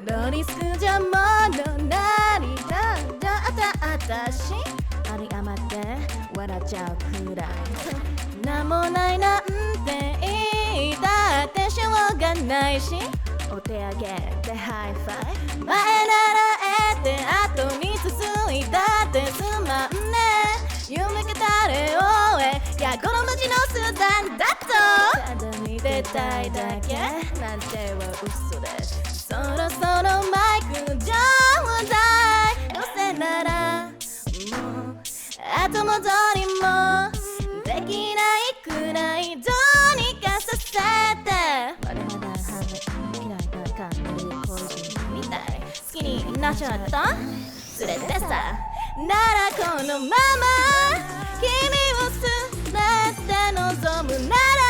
ロリスクじゃものなりだあたしあり余って笑っちゃうくらいなんもないなんて言いたってしょうがないしお手上げでハイファイ前ならえて後に続いたってすまんね夢語れ終えいやこの街のスタンダッドただ見てたいだけなんては嘘でそろそろマイクちょうだいどうせならもう後戻りもできないくらいどうにかさせて我々は未来が感じる恋人みたい好きになっちゃった連れてさならこのまま君をすれて望むなら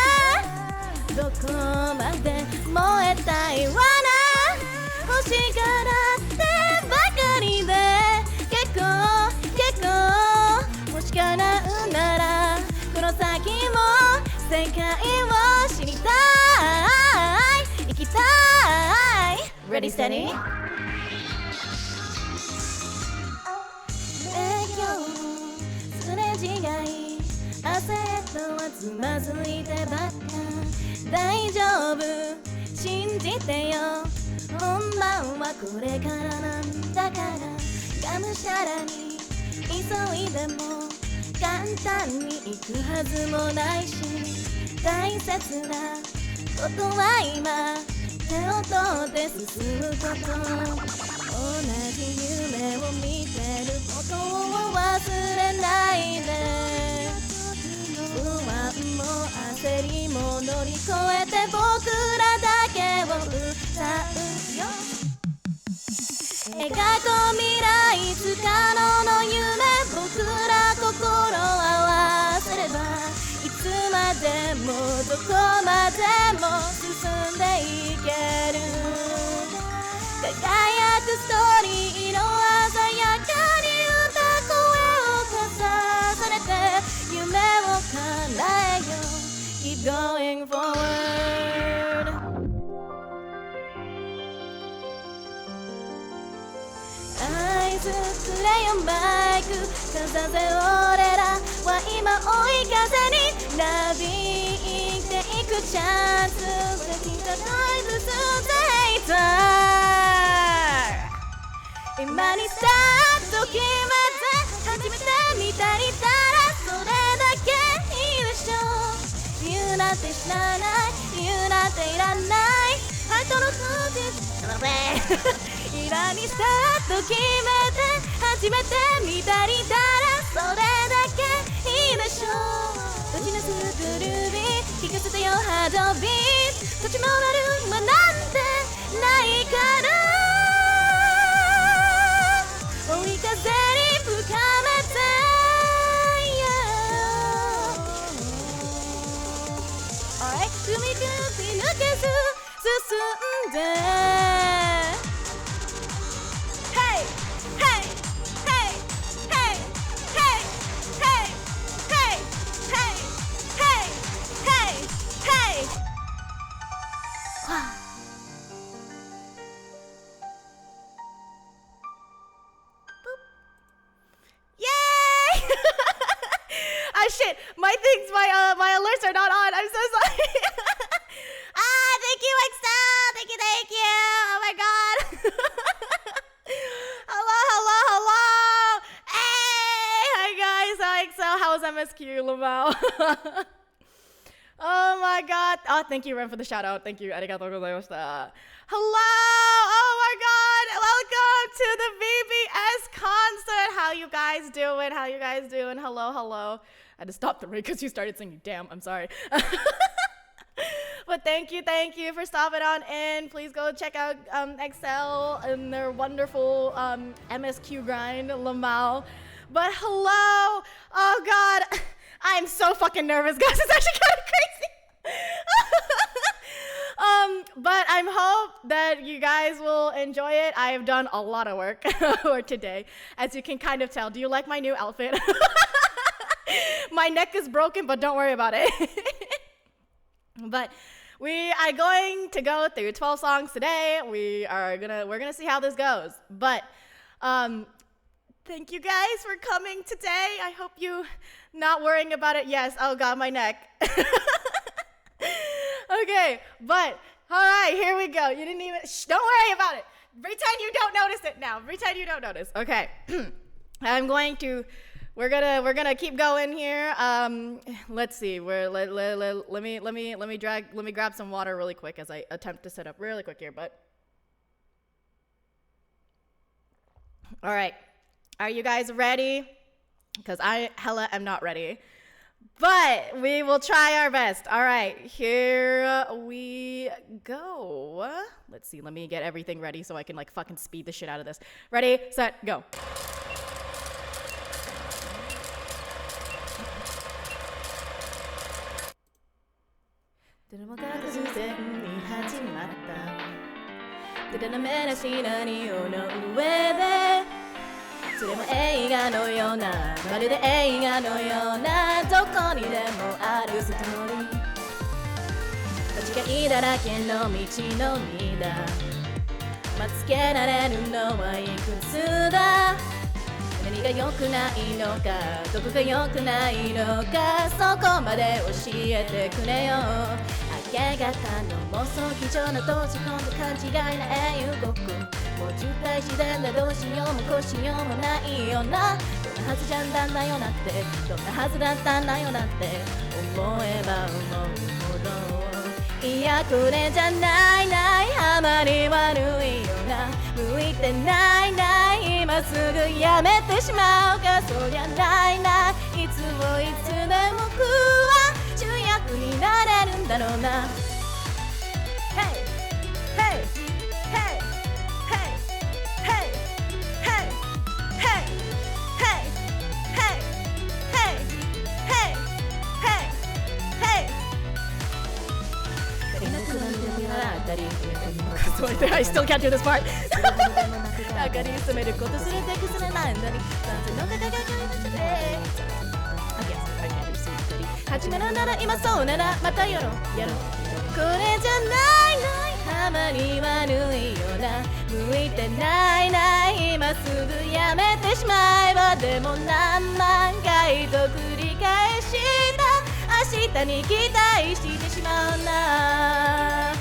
どこまで燃えたいわな欲しがらってばかりで結構もし叶うならこの先も世界を知りたい生きたい Ready steady すれ違い汗とはつまずいてばっか大丈夫信じてよ本番はこれからなんだからがむしゃらに急いでも簡単に行くはずもないし大切なことは今手を取って進むこと同じ夢を見てることを忘れないで不安も焦りも乗り越えて僕らだけを歌うよ描こう未来不可能の夢僕ら心合わせればいつまでもどこまでも進んでいける輝くストーリーの鮮やかに歌声を重ねて夢を叶えよう Keep going forward 合図くれよマイクかざせ俺らは今追い風になびいていくチャンスできたタイムステイター今にスタート決めて初めて見たりたらそれだけいいでしょう言うなんて知らない言うなんていらないハートの空気なのでいらにスタート決めて初めて見たりたらそれだけいいでしょう打ち出すグルービー聞かせてよハードビート立ち回る今なんてないから追い風に深めて、Alright 踏み抜けず進んでShit, my things, my alerts are not on. I'm so sorry. Thank you, Excel. Thank you. Oh my god. hello. Hey, hi guys. Hi Excel. How was MSQ, Lamau? Oh my god. Oh, thank you, Ren, for the shout out. Thank you. Arigatou gozaimashita. Hello. Oh my god. Welcome to the VBS concert. How you guys doing? Hello. I had to stop the rate because you started singing. Damn, I'm sorry. But thank you for stopping on in. Please go check out Excel and their wonderful MSQ grind, Lamau. But hello. Oh god. I'm so fucking nervous, guys. It's actually kind of crazy. But I hope that you guys will enjoy it. I have done a lot of work for today, as you can kind of tell. Do you like my new outfit? My neck is broken, but don't worry about it. But We are going to go through 12 songs today. We're gonna see how this goes. But thank you guys for coming today. I hope you not worrying about it. Yes, oh god, my neck. Okay, but all right, here we go. You didn't even don't worry about it. Pretend you don't notice it now. Pretend you don't notice. Okay. We're gonna keep going here. Let's see. Let me grab some water really quick as I attempt to sit up really quick here. But all right, are you guys ready? Because I hella am not ready, but we will try our best. All right, here we go. Let's see. Let me get everything ready so I can like fucking speed the shit out of this. Ready, set, go. ドラマが突然に始まったでたらめなシナリオの上でそれも映画のようなまるで映画のようなどこにでもあるストーリー間違いだらけの道のりだつけられるのはいくつだ何が良くないのかどこが良くないのかそこまで教えてくれよ明け方の妄想機場の閉じ込んだ勘違いな英雄ごっこもう渋滞してんだどうしようもこうしようもないよなどんなはずじゃんだんだよなってどんなはずだったんだよなって思えば思うほどいやこれじゃないないあまり悪いよな向いてないない今すぐやめてしまうかそりゃないないつもいつでも僕は主役になれるんだろうな Hey Hey Hey Hey Hey Hey Hey Hey Hey Hey Hey Hey Hey I still can't do this part 中に住めることすれて崩れないんだに男性の輝きを見せて始めるなら今そうならまたやろうこれじゃないないたまに悪いよな向いてないない今すぐやめてしまえばでも何万回と繰り返した明日に期待してしまうな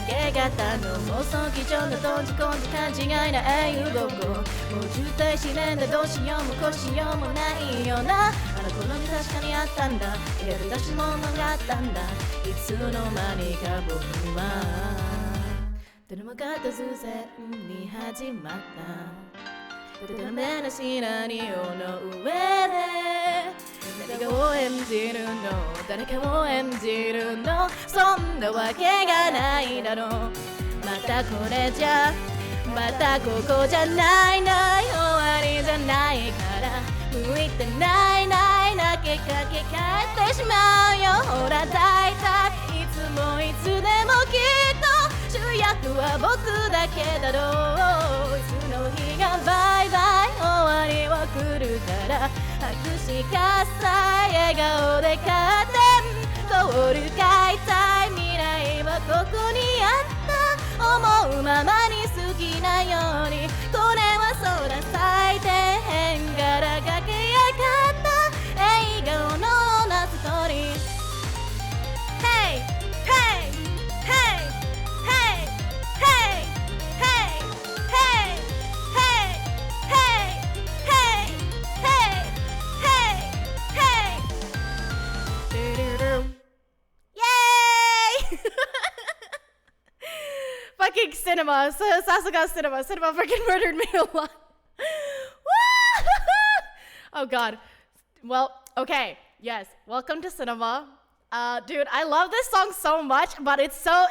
明け方の妄想機場の閉じ込んだ勘違いな英雄ごっこもう渋滞しねんだどうしようもこうしようもないよなあの頃に確かにあったんだやり出し物があったんだいつの間にか僕にはドラマが突然に始まったダメなシナリオの上で誰かを演じるの誰かを演じるのそんなわけがないだろうまたこれじゃまたここじゃないない終わりじゃないから向いてないない泣けかけ帰ってしまうよほらだいたいいつもいつでもきっと主役は僕だけだろういつの日がバイバイ終わりは来るから拍手喝采笑顔でカーテン通る解体未来はここにあった思うままに好きなようにこれは空咲いて変から駆け上がった笑顔のナストーリー Hey! Hey! Hey! Hey! Hey! Hey! Hey! Hey! Hey! Hey! Hey! Hey! Hey! Yay! Fucking cinema. Sasuga cinema. Cinema freaking murdered me a lot. Oh god. Well, okay. Yes. Welcome to cinema. Dude, I love this song so much, but it's so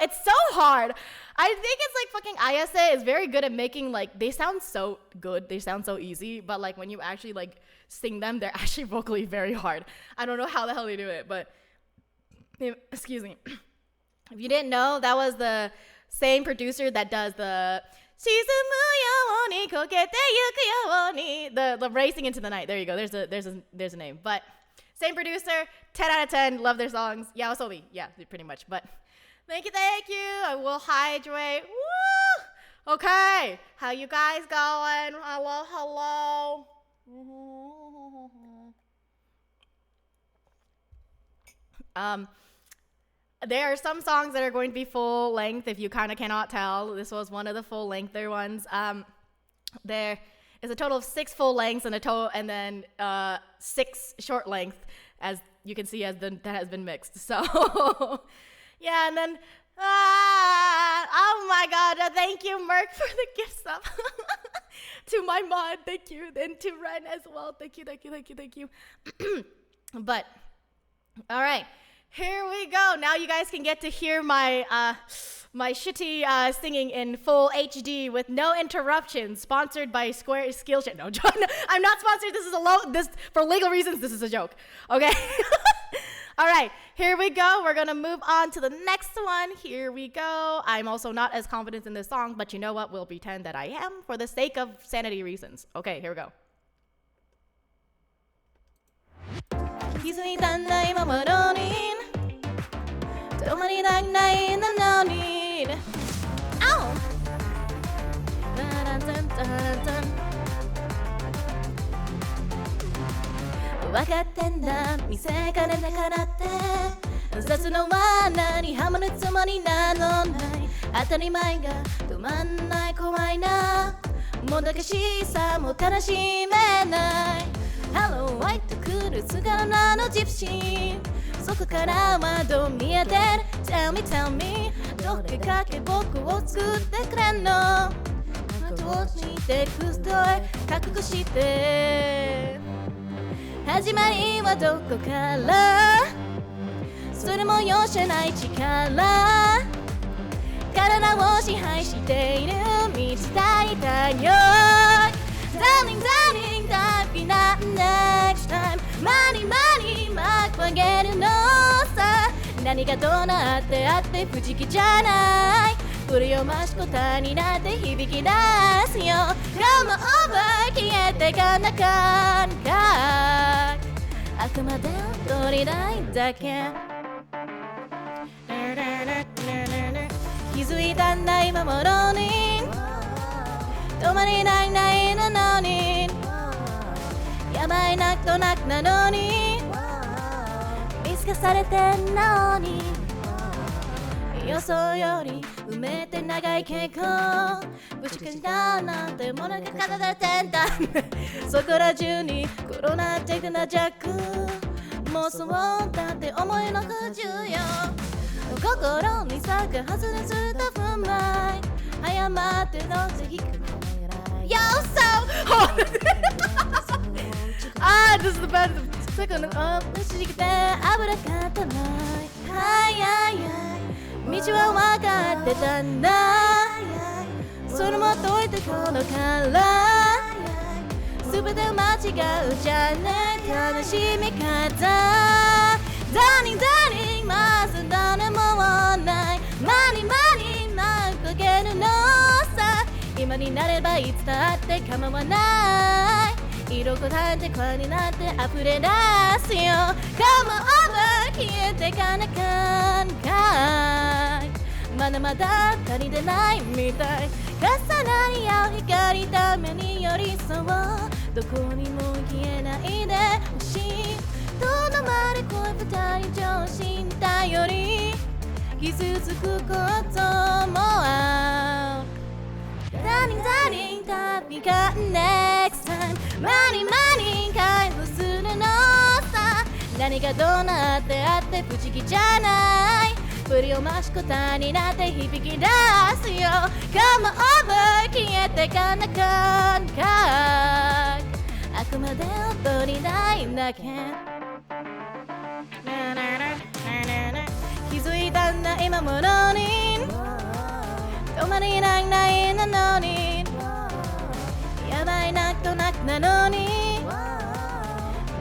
hard. I think it's like fucking Ayase is very good at making like they sound so good, they sound so easy, but like when you actually like sing them, they're actually vocally very hard. I don't know how the hell they do it, but excuse me. If you didn't know, that was the same producer that does the 沈むようにこけてゆくように the racing into the night. There you go. There's a name. But same producer, 10 out of 10. Love their songs. Yaosobi. Yeah, pretty much. But thank you. I will hydrate. Woo! Okay. How you guys going? Hello. There are some songs that are going to be full length if you kind of cannot tell. This was one of the full lengther ones. There is a total of 6 full lengths and then 6 short length, as you can see, that has been mixed. So yeah, and then oh my god, thank you Merc for the gift sub. To my mod, thank you, and to Ren as well. Thank you. But all right. Here we go. Now you guys can get to hear my my shitty singing in full HD with no interruptions. Sponsored by Skillshare. No, John, I'm not sponsored. This for legal reasons. This is a joke. Okay. All right. Here we go. We're gonna move on to the next one. Here we go. I'm also not as confident in this song, but you know what? We'll pretend that I am for the sake of sanity reasons. Okay. Here we go. 気づいたんだ今頃に止まりたくないのに分かってんだ見せかねたからって雑の罠にはまるつもりなのない当たり前が止まんない怖いなもどかしさも悲しめないHello, white 来る姿のジプシーそこからはどう見えてる Tell me どっかけ僕を作ってくれんの後をついてくストーリー覚悟して始まりはどこからそれも容赦ない力体を支配している満ち足りたよDarling, happy not next time Money, mark あげるのさ何がどうなってあって不時期じゃない振りを増し答えになって響き出すよ Come over 消えてかなかんかあくまで踊りたいだけ気づいたんだ今頃に止まりないのにやばいなくなくなのに見透かされてんのに予想より埋めて長い傾向ぶちかんだなんてものが体でてんだそこら中に転がってくなジャック妄想だって思いの不自由よ心に咲くはずのずっと不満誤ってのぜひYo, so this is the best. そこの不思議で油かたない道は分かってたんだそれも解いてこのから全てを間違うじゃね楽しみ方Darling まず誰もないマニなんかけるのさ今になればいつだって構わない色答えて声になって溢れ出すよ Come over 消えてかなかんかまだまだ足りてないみたい重なり合う光ために寄り添うどこにも消えないでほしいとどまる声二人上心頼り傷つくこともあるDarling, happy got next time Money, 解放するのさ何がどうなってあって不思議じゃない振りを増し答えになって響き出すよ Come over 消えてかなかんかあくまで踊りたいだけ気づいたんだ今ものに止まりないのにやばいなくなくなのに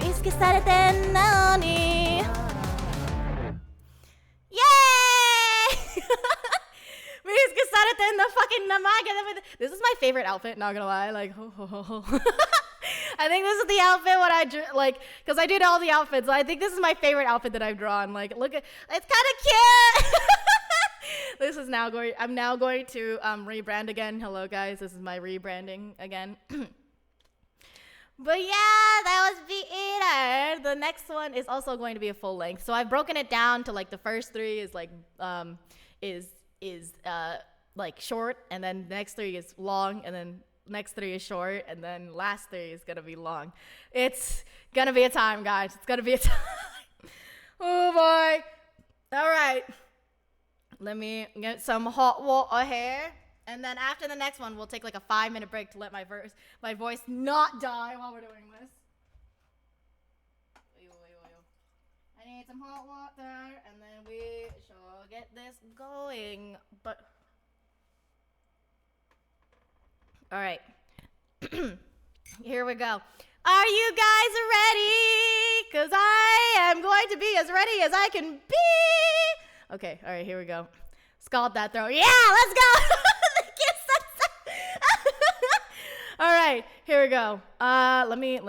見つけされてんのにイエーイ見つけ I get it. This is my favorite outfit, not gonna lie. Like, I think this is the outfit when I drew, like, because I did all the outfits. I think this is my favorite outfit that I've drawn. Like, look at, it's kind of cute. I'm now going to rebrand again. Hello, guys. This is my rebranding again. But yeah, that was Beater. The next one is also going to be a full length. So I've broken it down to like the first three is like like short, and then the next three is long, and then next three is short, and then last three is gonna be long. It's gonna be a time, guys. It's gonna be a time. Oh boy. All right. Let me get some hot water here. And then after the next one, we'll take like a 5-minute break to let my voice not die while we're doing this. I need some hot water, and then we shall get this going. But all right, here we go. Are you guys ready? Because I am going to be as ready as I can be. Okay, all right, here we go. Scald that throat. Yeah, let's go. All right, here we go. Let me.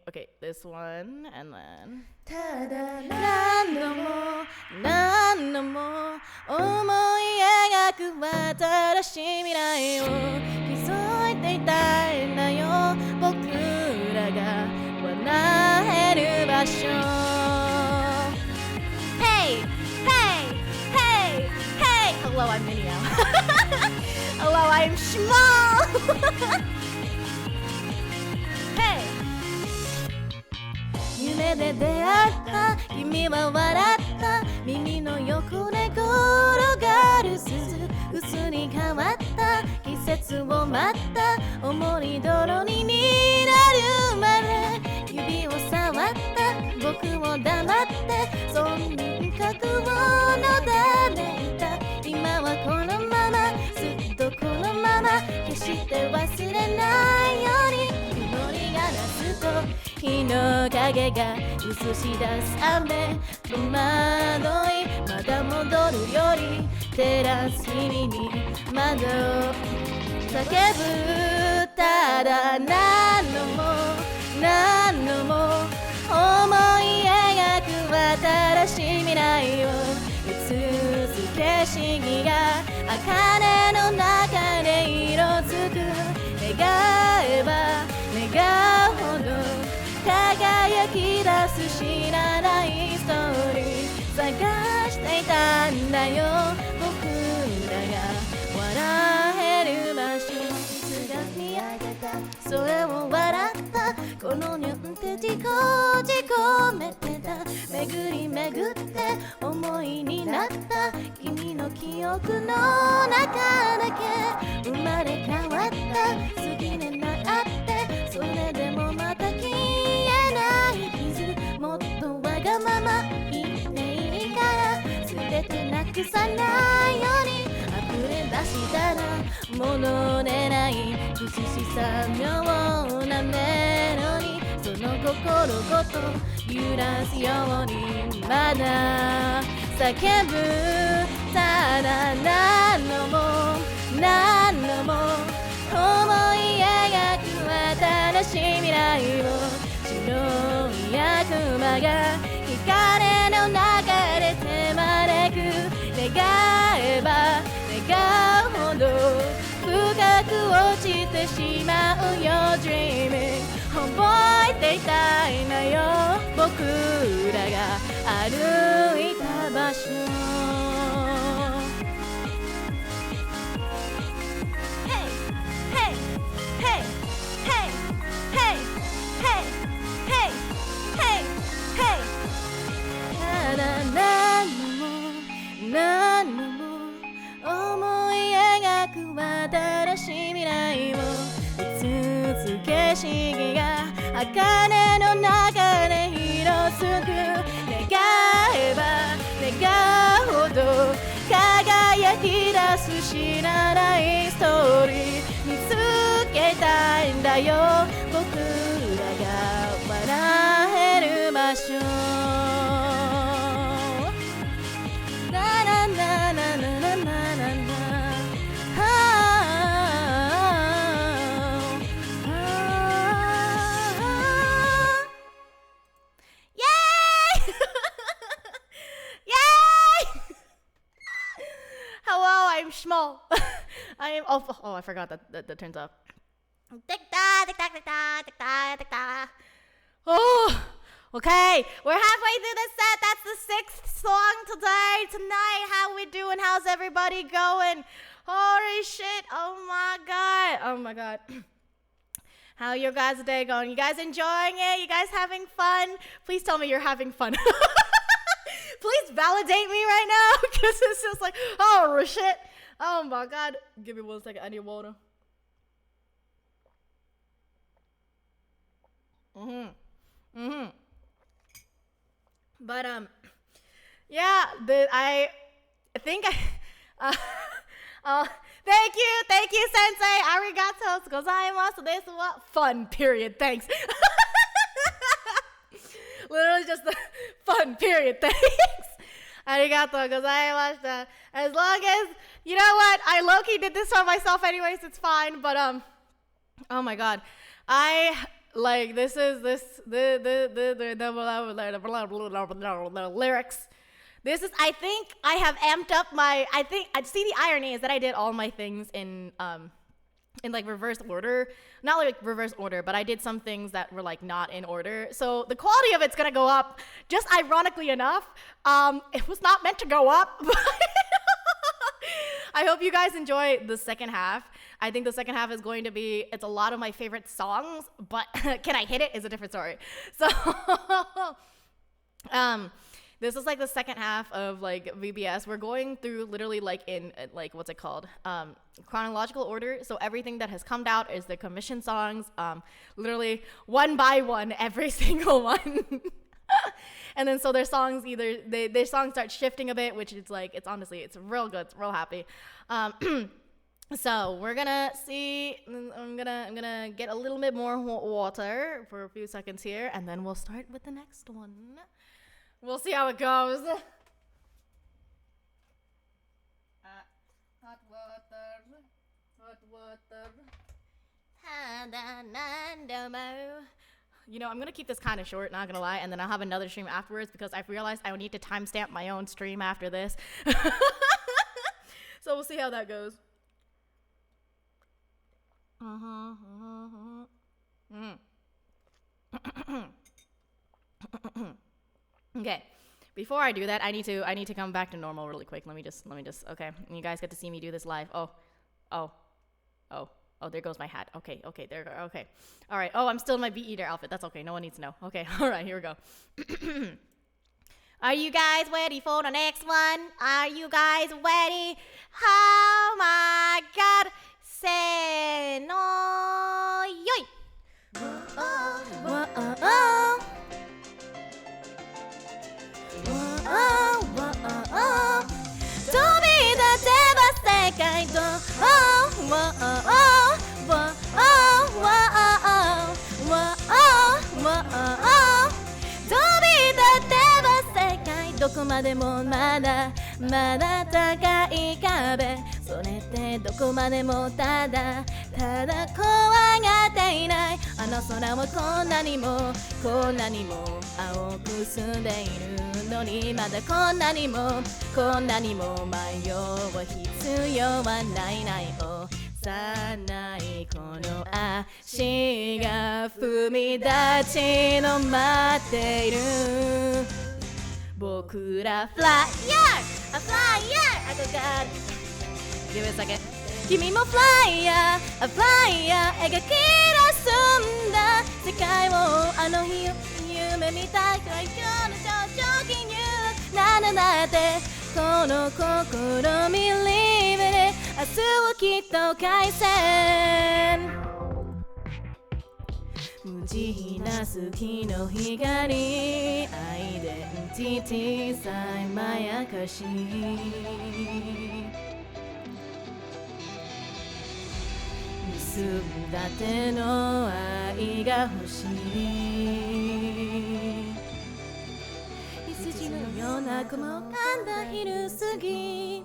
Okay, this one, and then. ただ何度も思い描く新しい未来を築いていたいんだよ僕らが笑える場所 Hey, hey, hey, hey Hello, I'm Minnie now Hello, I'm small Hey 夢で出会った君は笑った耳の横で転がる鈴薄に変わった季節を待った重い泥になるまで指を触った僕を黙ってそんな覚悟のためいた今はこのままずっとこのまま決して忘れないように曇りがなすと日の影が映し出す雨戸惑いまだ戻るより照らす君に窓を叫ぶただ何度も思い描く新しい未来を映す景色が茜の中で色づく願えば願うほど輝き出す知らないストーリー探していたんだよ僕らが笑える場所いつが見上げたそれを笑ったこのニュンって自己めてた巡り巡って思いになった君の記憶の中だけ生まれ変わった好きになってそれでもまた消えない傷もっとわがまま言っていいから捨ててなくさないように溢れ出したら戻れない苦しさ妙なメロディーその心ごと揺らすようにまだ叫ぶただ何度も思い描く新しい未来を白い悪魔が光の中で迫れく願えば願うほど深く落ちてしまうよ Dreaming 覚えていたいんだよ僕らが歩いた場所ただ何度も思い描く新しい未来を映す景色が茜の中で色づく願えば願うほど輝き出す知らないストーリー見つけたいんだよ僕らが笑える場所なななななななな small. I am. Oh, I forgot that turns up. Oh, okay. We're halfway through the set. That's the 6th song tonight. How we doing? How's everybody going? Holy shit. Oh my god. How your guys' day going? You guys enjoying it? You guys having fun? Please tell me you're having fun. Please validate me right now, because it's just like, oh shit. Oh my god. Give me 1 second. I need water. But yeah, I think thank you, sensei. Arigatou gozaimasu. This is what fun. Period. Thanks. Literally just the fun. Period. Thanks. Arigatou gozaimashita. As long as you know what, I low-key did this for myself anyways. It's fine. But oh my god, like the lyrics. This is, I think I have amped up see the irony is that I did all my things in like reverse order. Not like reverse order, but I did some things that were like not in order. So the quality of it's gonna go up. Just ironically enough, it was not meant to go up. I hope you guys enjoy the second half. I think the second half is going to be, it's a lot of my favorite songs, but can I hit it is a different story. So, this is like the second half of like VBS. We're going through literally like in like, what's it called? Chronological order. So everything that has come out is the commission songs, literally one by one, every single one. And then so their songs their songs start shifting a bit, which is like, it's honestly, it's real good. It's real happy. So we're gonna see, I'm gonna get a little bit more water for a few seconds here, and then we'll start with the next one. We'll see how it goes. Hot water. You know, I'm gonna keep this kind of short, not gonna lie, and then I'll have another stream afterwards because I've realized I will need to timestamp my own stream after this. So we'll see how that goes. Okay, before I do that, I need to come back to normal really quick. Let me just okay, you guys get to see me do this live. Oh, there goes my hat. Okay, there go. Okay, all right. Oh, I'm still in my Bee Eater outfit. That's okay, no one needs to know. Okay, all right, here we go. Are you guys ready for the next one? Are you guys ready? Oh my god. Se no yoi. Sekai どこまでもまだ高い壁それってどこまでもただ怖がっていないあの空はこんなにも青く澄んでいるのにまだこんなにも迷う必要はない幼いこの足が踏み出ちの待っている僕ら Flyer I got it Give it a second 君も Flyer 描き出すんだ世界をあの日夢見た最強の上記入だってこの心見リーブで明日をきっと改善無慈悲な月の光アイデンティティさえまやかし盗んだての愛が欲しい羊のような雲を噛んだ昼過ぎ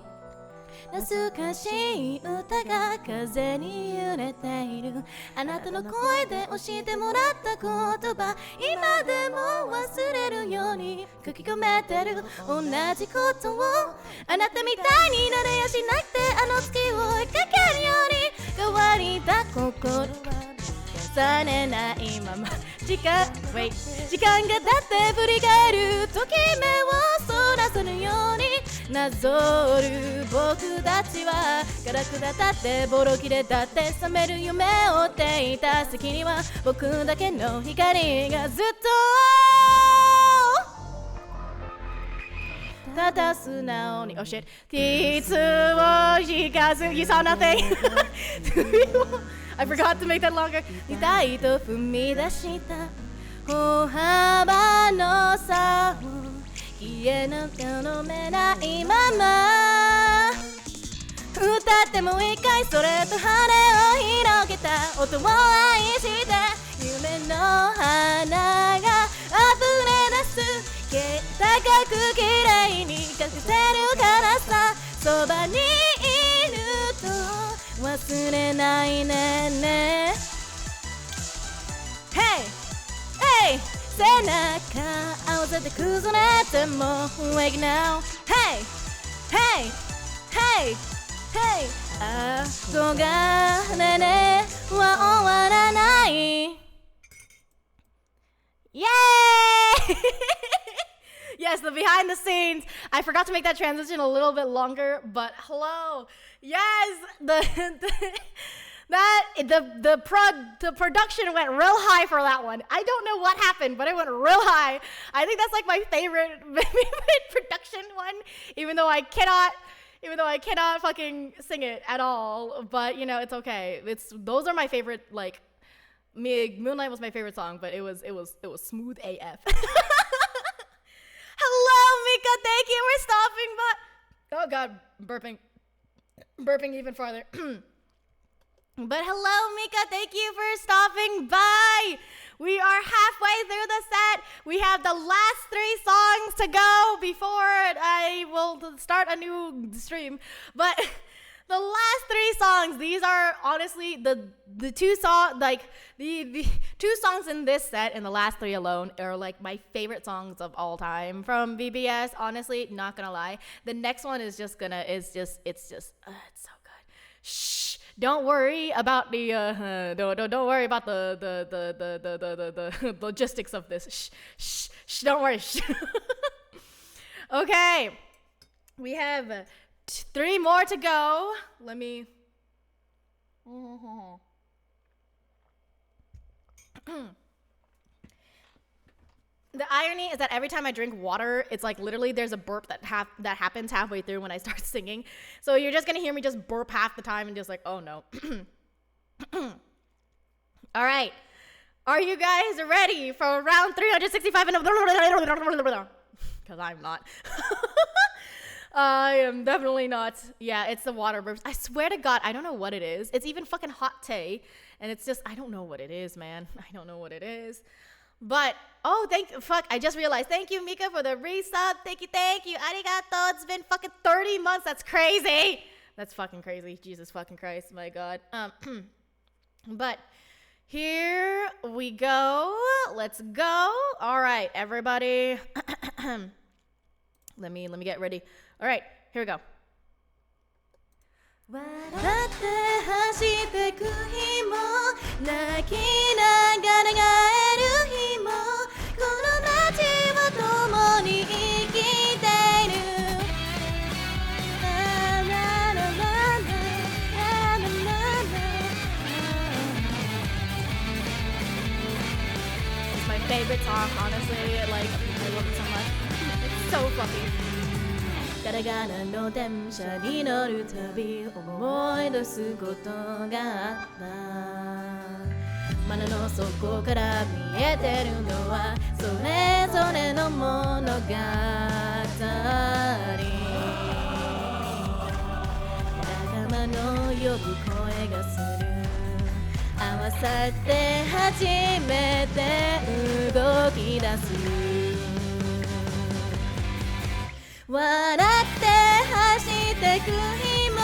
懐かしい歌が風に揺れているあなたの声で教えてもらった言葉今でも忘れるように書き込めてる同じことをあなたみたいになれやしなくてあの月を追いかけるように変わりた心は重ねないまま時間が経って振り返るとき目をそらせるようになぞる僕たちはガラクタ立ってボロ切れ立って覚める夢を追っていた先には僕だけの光がずっとただ素直に Oh shit いつを近づき You saw nothing I forgot to make that longer 痛いと踏み出した歩幅の差を消えなきゃ飲めないまま歌ってもう一回それと羽を広げた音を愛して夢の花が溢れ出す高く綺麗に隠せるからさそばにいると忘れないねね Hey! Hey! 背中合わせて崩れても Wake now Hey! Hey! Hey! Hey! 憧れねは終わらない Yay! Yes, the behind the scenes. I forgot to make that transition a little bit longer, but hello. Yes, the production went real high for that one. I don't know what happened, but it went real high. I think that's like my favorite production one, even though I cannot fucking sing it at all. But you know, it's okay. Those are my favorite. Like, Moonlight was my favorite song, but it was smooth AF. Hello, Mika. Thank you for stopping by. Oh God, burping even farther. But hello, Mika. Thank you for stopping by. We are halfway through the set. We have the last 3 songs to go before I will start a new stream. But the last 3 songs, these are honestly the 2 songs, like the 2 songs in this set and the last 3 alone are like my favorite songs of all time from BBS. Honestly, not gonna lie. The next one is just it's so good. Shh. Don't worry about the don't worry about the logistics of this. Shh. Don't worry. Okay, we have 3 more to go. Let me. The irony is that every time I drink water, it's like literally there's a burp that happens halfway through when I start singing. So you're just gonna hear me just burp half the time and just like, oh no. All right, are you guys ready for round 365? Because I'm not. I am definitely not. Yeah, it's the water burps. I swear to God, I don't know what it is. It's even fucking hot tea, and it's just I don't know what it is, man. I don't know what it is. But I just realized. Thank you, Mika, for the resub. Thank you. Arigato. It's been fucking 30 months. That's crazy. That's fucking crazy. Jesus fucking Christ. My God. But here we go. Let's go. All right, everybody. Let me get ready. All right, here we go. 笑って走ってく日も泣きながら帰る日もこの街を共に生きている It's my favorite song, honestly. Like, I love it so much. It's so fluffy. ガラガラの電車に乗るたび思い出すことがあった眼の底から見えてるのはそれぞれの物語仲間の呼ぶ声がする合わさって初めて動き出す笑って走ってく日も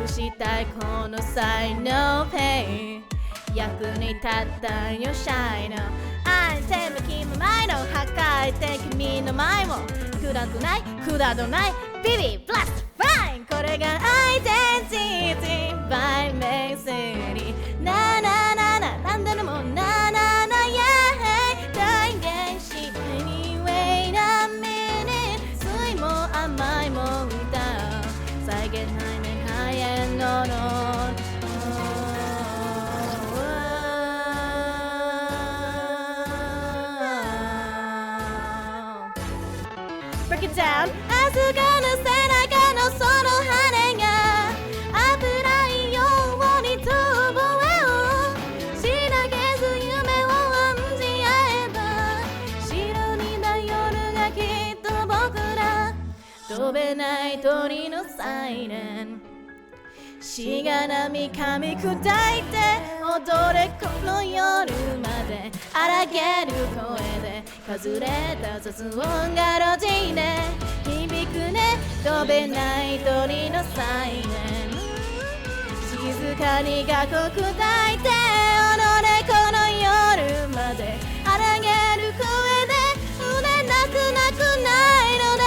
したいこの才能ペイ役に立ったよシャイのアイテム君前の破壊的君の前もくだくないくだどないビビブラストファインこれがアイデンティティバイメイセリなななななんだろもなななイェーイ大原始 Anyway なみに酸いも甘いも歌う再現ないねハイエンドのBreak it down 明日がの背中のその羽が危ないように飛ぼうしらけず夢を案じ合えば白にだ夜がきっと僕ら飛べない鳥のサイレンしがらみ噛み砕いて踊れこの夜まで荒げる声で外れた雑音が路地で響くね飛べない鳥のサイレン静かに楽譜抱いて踊れこの夜まで荒げる声で腕なくなくないので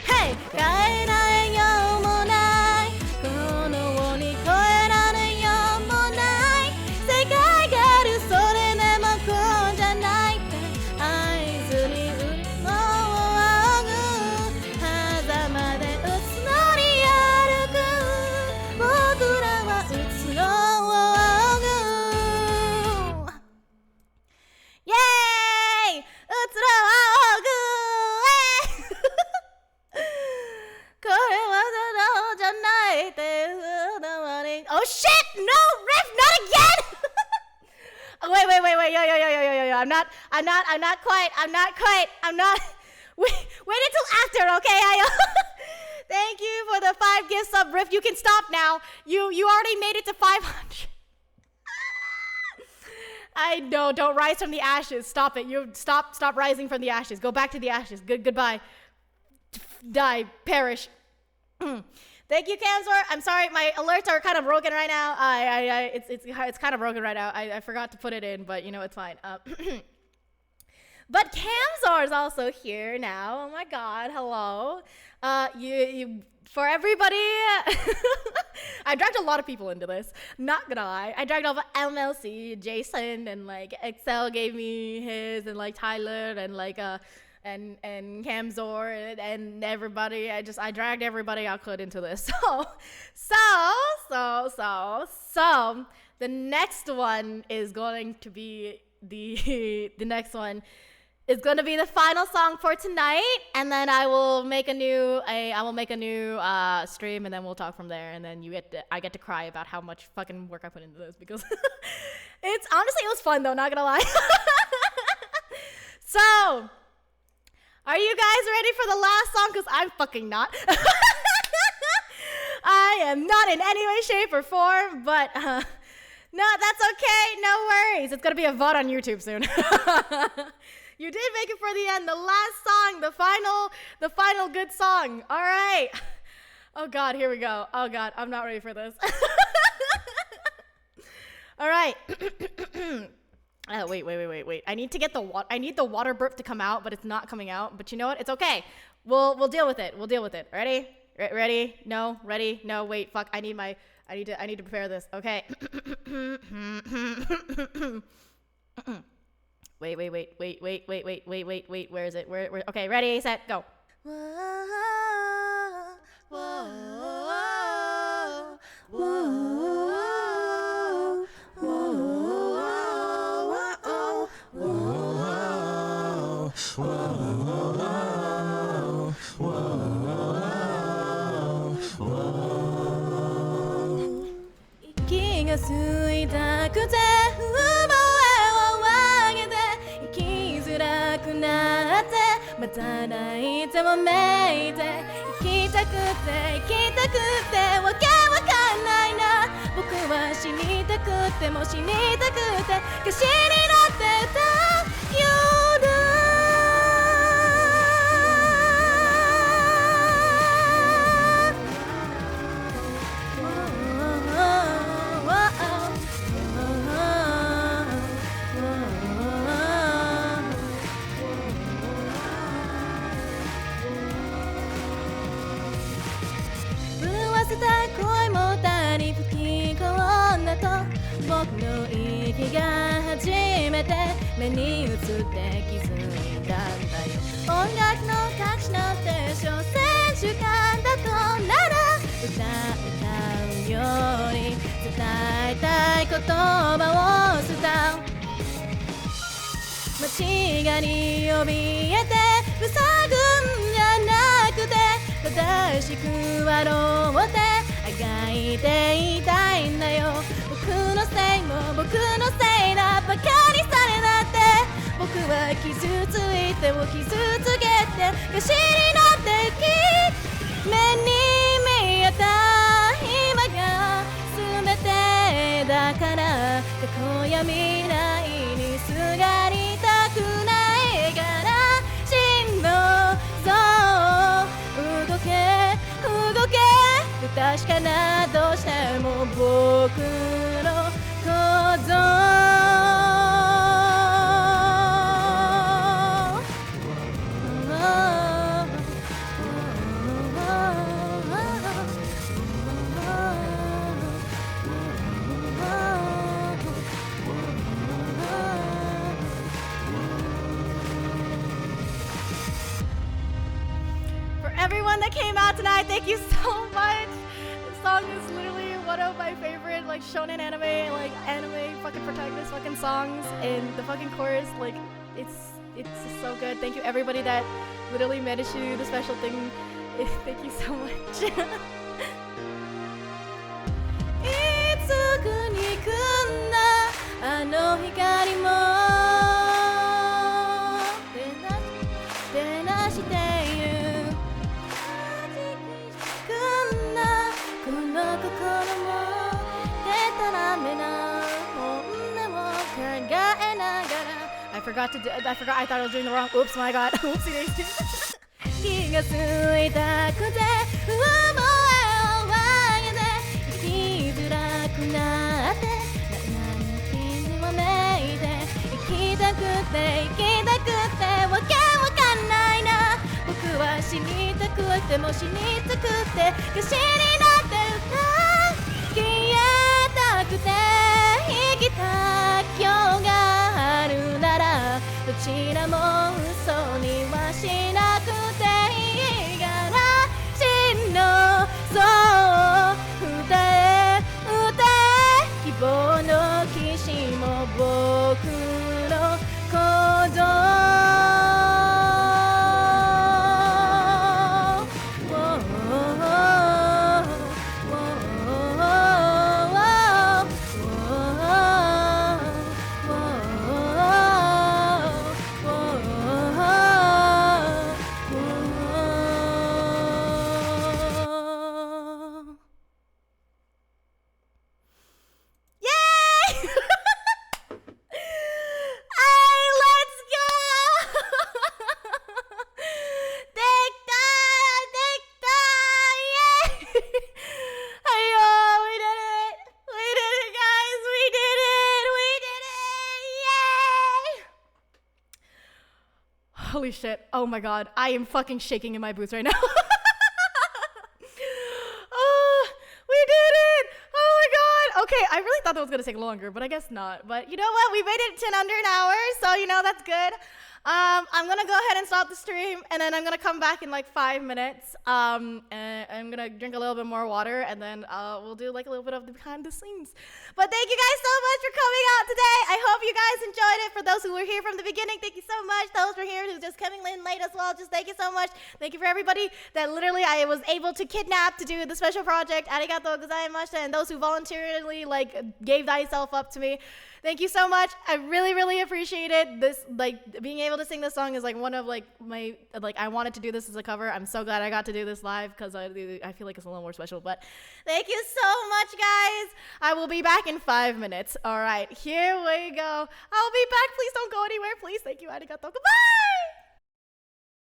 す Hey 帰らないようもないこの鬼越えられようもない世界があるそれでもこうじゃないって合図にうつろを仰ぐ狭間でうつろに歩く僕らはうつろを仰ぐイエーイうつろを仰ぐこれはそうじゃないって Oh shit! No riff, not again! Oh, wait, yo, I'm not quite, wait until after, okay, Ayo? Thank you for the 5 gift sub riff, you can stop now, you already made it to 500. I know, don't rise from the ashes, stop it, you stop rising from the ashes, go back to the ashes, goodbye, die, perish. Thank you, Camzor. I'm sorry, my alerts are kind of broken right now. It's kind of broken right now. I forgot to put it in, but you know it's fine. But Camzor is also here now. Oh my God, hello. You for everybody. I dragged a lot of people into this. Not gonna lie, I dragged all of MLC, Jason, and like Excel gave me his, and like Tyler, and like and Camzor and everybody. I dragged everybody I could into this. So the next one is going to be the next one is going to be the final song for tonight, and then I will make a new stream, and then we'll talk from there, and then I get to cry about how much fucking work I put into this because it was fun though, not gonna lie. So are you guys ready for the last song? Because I'm fucking not. I am not in any way, shape, or form, but no, that's okay. No worries. It's going to be a VOD on YouTube soon. You did make it for the end. The last song, the final good song. All right. Oh, God, here we go. Oh, God, I'm not ready for this. All right. Wait. I need to get I need the water burp to come out, but it's not coming out. But you know what? It's okay. We'll deal with it. Ready? Ready? No. Ready? No. Wait. Fuck. I need to prepare this. Okay. Wait. Where is it? Where? Okay. Ready? Set. Go.息が吸いたくて声を上げて生きづらくなってまた泣いてわめいて生きたくてわけわかんないな僕は死にたくても死にたくて歌詞になって歌う夜くたい声もたり吹き込んだと僕の息が初めて目に映って気づいたんだよ。音楽の歌詞なんて所詮主観だとなら歌うより伝えたい言葉を伝う。間違いに怯えて塞ぐんじゃなくて正しくあろうってあがいていたいんだよ。僕のせいも僕のせいだバカにされなって僕は傷ついてを傷つけて歌詞になってき目に見えた今が全てだから過去や未来にすがりたくないから真のそう動け動け確かなどうしても僕の構造Everyone that came out tonight, thank you so much. This song is literally one of my favorite like shonen anime, like anime fucking protagonist fucking songs, and the fucking chorus, like it's just so good. Thank you everybody that literally managed to do the special thing. Thank you so much. いつくにくんだあの光も照らしているこの心もでたらめな本音も考えながら I thought I was doing the wrong. Oops, my god. Oopsie daisy. 気がついたくて覚えを上げて生きづらくなって何気にもめいて生きたくて生きたくてわけわかんないな僕は死にたくても死にたくて歌詞になって消えたくて生きた今日があるならどちらも嘘にはしなくていいから真のそう歌え歌え希望の騎士も僕の鼓動Holy shit. Oh my god. I am fucking shaking in my boots right now. Oh, we did it. Oh my god. Okay, I really thought that was going to take longer, but I guess not. But you know what? We made it to under an hour, so you know that's good. I'm going to go ahead and stop the stream, and then I'm going to come back in like 5 minutes. And I'm going to drink a little bit more water, and then we'll do like a little bit of the behind the scenes. But thank you guys so much for coming out today. I hope you guys enjoyed it. For those who were here from the beginning, thank you so much. Those who are here who's just coming in late as well, just thank you so much. Thank you for everybody that literally I was able to kidnap to do the special project. Arigatou gozaimashita. And those who voluntarily like gave thyself up to me. Thank you so much. I really, really appreciate it. This, like, being able to sing this song is like one of like my, like, I wanted to do this as a cover. I'm so glad I got to do this live because I feel like it's a little more special. But thank you so much, guys. I will be back in 5 minutes. All right, here we go. I'll be back. Please don't go anywhere. Please. Thank you. Arigatou. Goodbye.